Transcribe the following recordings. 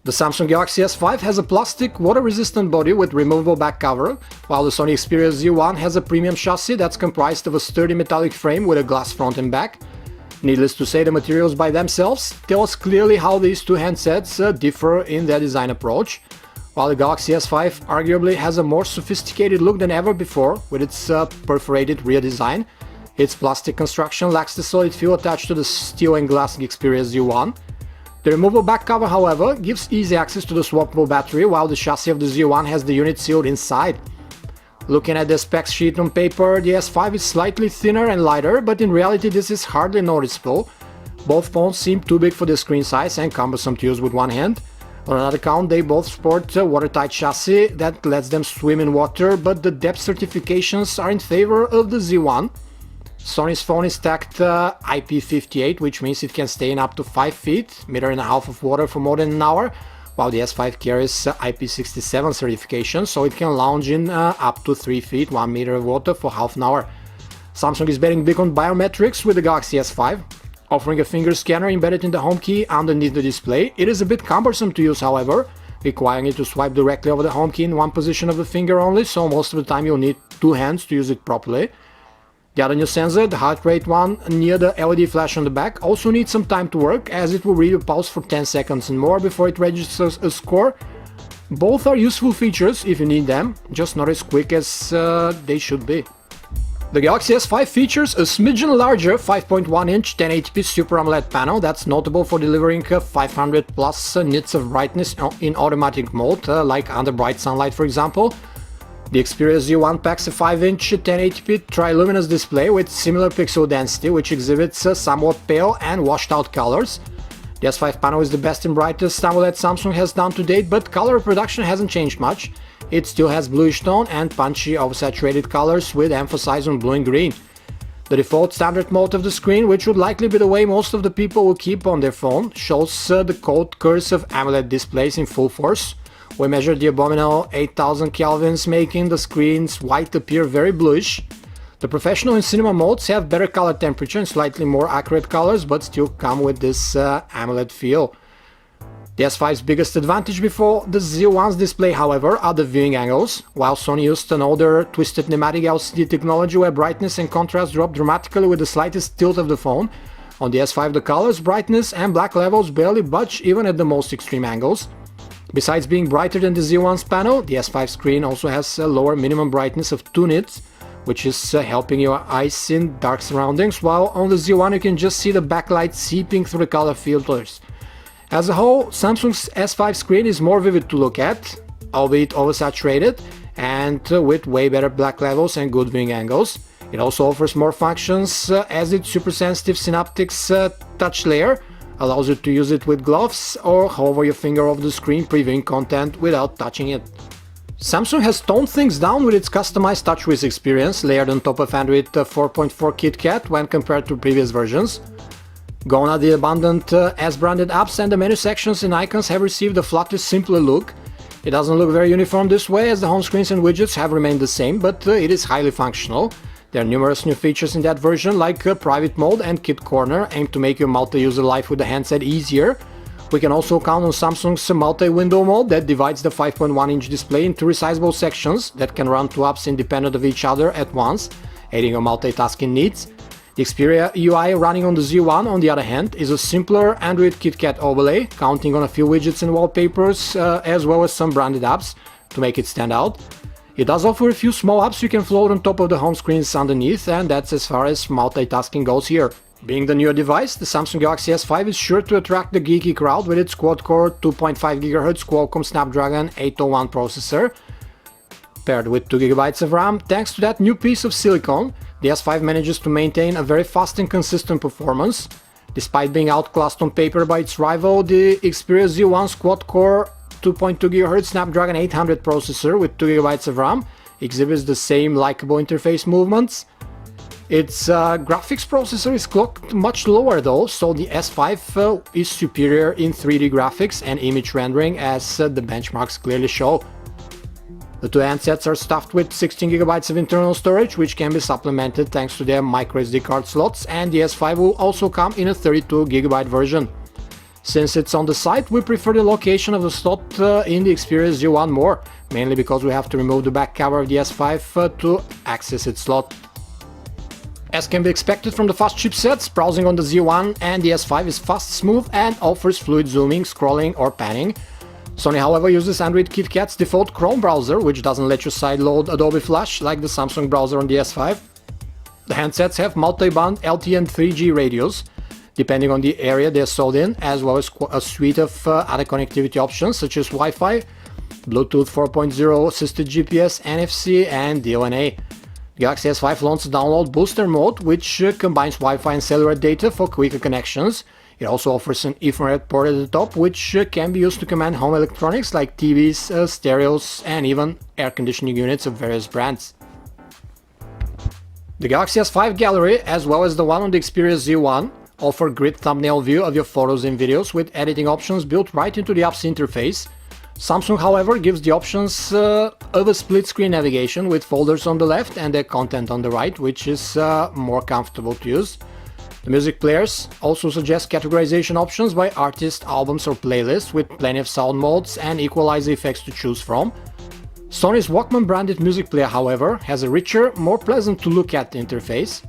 The Samsung Galaxy S5 has a plastic water-resistant body with removable back cover, while the Sony Xperia Z1 has a premium chassis that's comprised of a sturdy metallic frame with a glass front and back. Needless to say, the materials by themselves tell us clearly how these two handsets differ in their design approach. While the Galaxy S5 arguably has a more sophisticated look than ever before with its perforated rear design, its plastic construction lacks the solid feel attached to the steel and glass Xperia Z1. The removable back cover, however, gives easy access to the swappable battery, while the chassis of the Z1 has the unit sealed inside. Looking at the specs sheet on paper, the S5 is slightly thinner and lighter, but in reality this is hardly noticeable. Both phones seem too big for the screen size and cumbersome to use with one hand. On another count, they both sport a watertight chassis that lets them swim in water, but the depth certifications are in favor of the Z1. Sony's phone is tagged IP58, which means it can stay in up to 5 feet, 1.5 meters of water for more than an hour, while the S5 carries IP67 certification, so it can lounge in up to 3 feet, 1 meter of water for half an hour. Samsung is betting big on biometrics with the Galaxy S5, offering a finger scanner embedded in the home key underneath the display. It is a bit cumbersome to use, however, requiring you to swipe directly over the home key in one position of the finger only, so most of the time you'll need two hands to use it properly. The other new sensor, the heart rate one near the LED flash on the back, also needs some time to work, as it will read your pulse for 10 seconds and more before it registers a score. Both are useful features if you need them, just not as quick as they should be. The Galaxy S5 features a smidgen larger 5.1-inch 1080p Super AMOLED panel that's notable for delivering 500 plus nits of brightness in automatic mode, like under bright sunlight for example. The Xperia Z1 packs a 5-inch 1080p triluminous display with similar pixel density, which exhibits somewhat pale and washed out colors. The S5 panel is the best and brightest AMOLED Samsung has done to date, but color reproduction hasn't changed much. It still has bluish tone and punchy oversaturated colors with emphasis on blue and green. The default standard mode of the screen, which would likely be the way most of the people will keep on their phone, shows the cold curse of AMOLED displays in full force. We measured the abominable 8000 kelvins, making the screen's white appear very bluish. The professional and cinema modes have better color temperature and slightly more accurate colors, but still come with this AMOLED feel. The S5's biggest advantage before the Z1's display, however, are the viewing angles. While Sony used an older twisted pneumatic LCD technology where brightness and contrast drop dramatically with the slightest tilt of the phone, on the S5 the colors, brightness and black levels barely budge even at the most extreme angles. Besides being brighter than the Z1's panel, the S5 screen also has a lower minimum brightness of 2 nits, which is helping your eyes in dark surroundings, while on the Z1 you can just see the backlight seeping through the color filters. As a whole, Samsung's S5 screen is more vivid to look at, albeit oversaturated, and with way better black levels and good viewing angles. It also offers more functions as its super sensitive Synaptics touch layer allows you to use it with gloves or hover your finger over the screen previewing content without touching it. Samsung has toned things down with its customized TouchWiz experience layered on top of Android 4.4 KitKat when compared to previous versions. Gone are the abundant S-branded apps, and the menu sections and icons have received a flatter, simpler look. It doesn't look very uniform this way, as the home screens and widgets have remained the same, but it is highly functional. There are numerous new features in that version, like private mode and Kit Corner, aimed to make your multi-user life with the handset easier. We can also count on Samsung's multi-window mode that divides the 5.1-inch display into resizable sections that can run two apps independent of each other at once, aiding your multitasking needs. The Xperia UI running on the Z1, on the other hand, is a simpler Android KitKat overlay, counting on a few widgets and wallpapers, as well as some branded apps to make it stand out. It does offer a few small apps you can float on top of the home screens underneath, and that's as far as multitasking goes here. Being the newer device, the Samsung Galaxy S5 is sure to attract the geeky crowd with its quad-core 2.5 GHz Qualcomm Snapdragon 801 processor. Paired with 2 GB of RAM, thanks to that new piece of silicone, the S5 manages to maintain a very fast and consistent performance. Despite being outclassed on paper by its rival, the Xperia Z1's quad-core 2.2 GHz Snapdragon 800 processor with 2 GB of RAM exhibits the same likable interface movements. Its graphics processor is clocked much lower though, so the S5 is superior in 3D graphics and image rendering, as the benchmarks clearly show. The two handsets are stuffed with 16 GB of internal storage, which can be supplemented thanks to their microSD card slots, and the S5 will also come in a 32 GB version. Since it's on the side, we prefer the location of the slot in the Xperia Z1 more, mainly because we have to remove the back cover of the S5 to access its slot. As can be expected from the fast chipsets, browsing on the Z1 and the S5 is fast, smooth and offers fluid zooming, scrolling or panning. Sony, however, uses Android KitKat's default Chrome browser, which doesn't let you sideload Adobe Flash like the Samsung browser on the S5. The handsets have multi-band LTE and 3G radios, depending on the area they're sold in, as well as a suite of other connectivity options such as Wi-Fi, Bluetooth 4.0, assisted GPS, NFC and DLNA. The Galaxy S5 launched Download Booster mode, which combines Wi-Fi and cellular data for quicker connections. It also offers an Ethernet port at the top, which can be used to command home electronics like TVs, stereos and even air conditioning units of various brands. The Galaxy S5 Gallery, as well as the one on the Xperia Z1, offer grid thumbnail view of your photos and videos with editing options built right into the app's interface. Samsung, however, gives the options of a split-screen navigation with folders on the left and their content on the right, which is more comfortable to use. The music players also suggest categorization options by artist, albums or playlists with plenty of sound modes and equalizer effects to choose from. Sony's Walkman branded music player, however, has a richer, more pleasant to look at interface.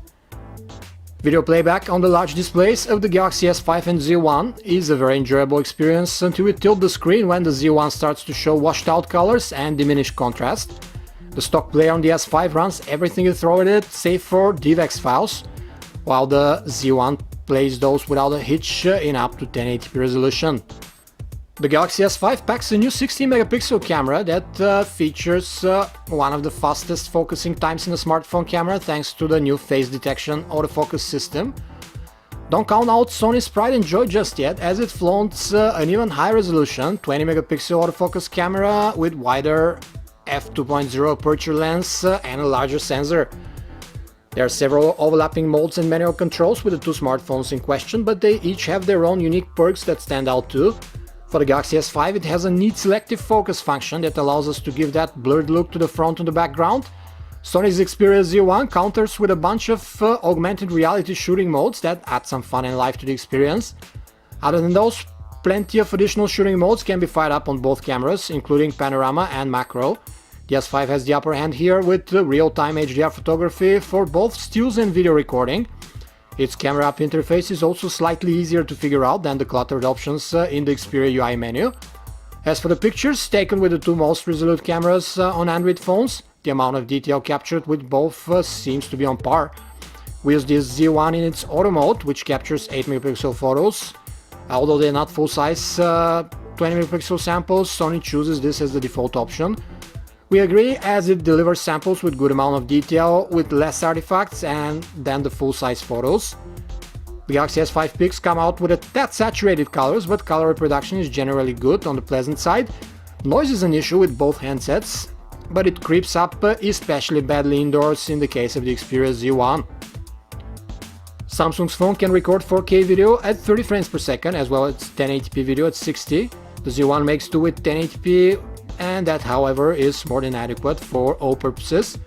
Video playback on the large displays of the Galaxy S5 and Z1 is a very enjoyable experience until you tilt the screen when the Z1 starts to show washed out colors and diminished contrast. The stock player on the S5 runs everything you throw at it, save for DivX files, while the Z1 plays those without a hitch in up to 1080p resolution. The Galaxy S5 packs a new 16-megapixel camera that features one of the fastest focusing times in a smartphone camera thanks to the new face detection autofocus system. Don't count out Sony's pride and joy just yet, as it flaunts an even higher resolution 20-megapixel autofocus camera with wider f2.0 aperture lens and a larger sensor. There are several overlapping modes and manual controls with the two smartphones in question, but they each have their own unique perks that stand out too. For the Galaxy S5, it has a neat selective focus function that allows us to give that blurred look to the front and the background. Sony's Xperia Z1 counters with a bunch of augmented reality shooting modes that add some fun and life to the experience. Other than those, plenty of additional shooting modes can be fired up on both cameras, including panorama and macro. The S5 has the upper hand here with real-time HDR photography for both stills and video recording. Its camera app interface is also slightly easier to figure out than the cluttered options in the Xperia UI menu. As for the pictures taken with the two most resolute cameras on Android phones, the amount of detail captured with both seems to be on par. We use this Z1 in its auto mode, which captures 8-megapixel photos. Although they're not full-size 20-megapixel samples, Sony chooses this as the default option. We agree, as it delivers samples with good amount of detail with less artifacts and than the full-size photos. The Galaxy S5 pics come out with a tad saturated colors, but color reproduction is generally good on the pleasant side. Noise is an issue with both handsets, but it creeps up especially badly indoors in the case of the Xperia Z1. Samsung's phone can record 4K video at 30 frames per second as well as 1080p video at 60. The Z1 makes do with 1080p, and that, however, is more than adequate for all purposes.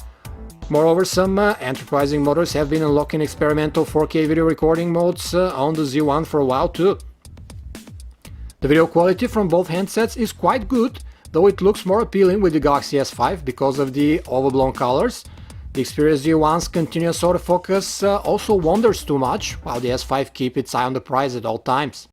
Moreover, some enterprising models have been unlocking experimental 4K video recording modes on the Z1 for a while too. The video quality from both handsets is quite good, though it looks more appealing with the Galaxy S5 because of the overblown colors. The Xperia Z1's continuous autofocus also wanders too much, while the S5 keeps its eye on the prize at all times.